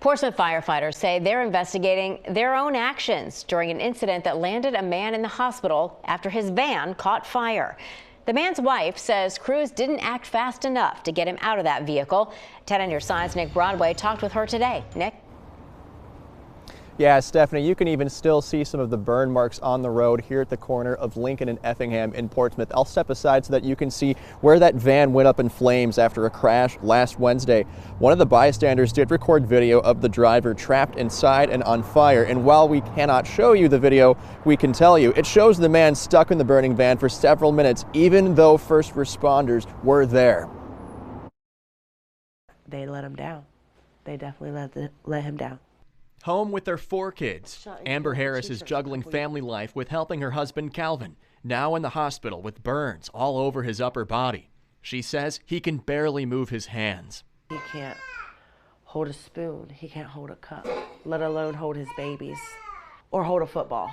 Portsmouth firefighters say they're investigating their own actions during an incident that landed a man in the hospital after his van caught fire. The man's wife says crews didn't act fast enough to get him out of that vehicle. 10 on your side's Nick Broadway talked with her today. Nick? Yeah, Stephanie, you can even still see some of the burn marks on the road here at the corner of Lincoln and Effingham in Portsmouth. I'll step aside so that you can see where that van went up in flames after a crash last Wednesday. One of the bystanders did record video of the driver trapped inside and on fire. And while we cannot show you the video, we can tell you it shows the man stuck in the burning van for several minutes, even though first responders were there. They let him down. They definitely let him down. Home with their 4 kids, Amber Harris is juggling family life with helping her husband Calvin, now in the hospital with burns all over his upper body. She says he can barely move his hands. He can't hold a spoon, he can't hold a cup, let alone hold his babies or hold a football.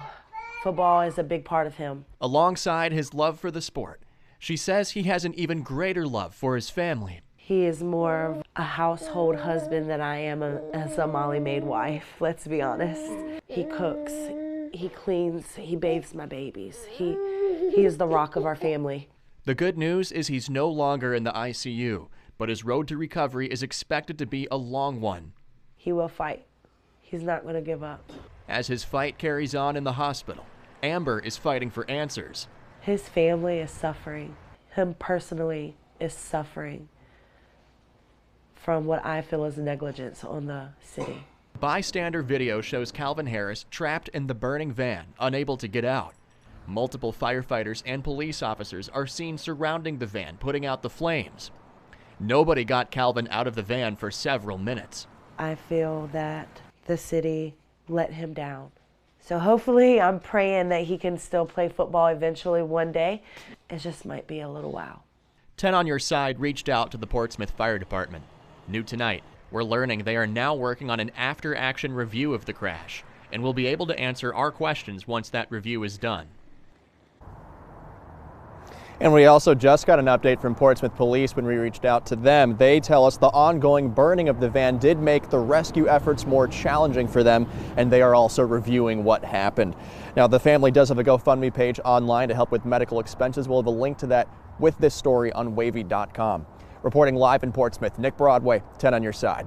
Football is a big part of him. Alongside his love for the sport, she says he has an even greater love for his family. He is more of a household husband than I am as a Molly-made wife, let's be honest. He cooks, he cleans, he bathes my babies. He is the rock of our family. The good news is he's no longer in the ICU, but his road to recovery is expected to be a long one. He will fight. He's not going to give up. As his fight carries on in the hospital, Amber is fighting for answers. His family is suffering. Him personally is suffering from what I feel is negligence on the city. Bystander video shows Calvin Harris trapped in the burning van, unable to get out. Multiple firefighters and police officers are seen surrounding the van, putting out the flames. Nobody got Calvin out of the van for several minutes. I feel that the city let him down. So hopefully, I'm praying that he can still play football eventually one day. It just might be a little while. 10 on your side reached out to the Portsmouth Fire Department. New tonight, we're learning they are now working on an after-action review of the crash and will be able to answer our questions once that review is done. And we also just got an update from Portsmouth Police when we reached out to them. They tell us the ongoing burning of the van did make the rescue efforts more challenging for them, and they are also reviewing what happened. Now, the family does have a GoFundMe page online to help with medical expenses. We'll have a link to that with this story on wavy.com. Reporting live in Portsmouth, Nick Broadway, 10 on your side.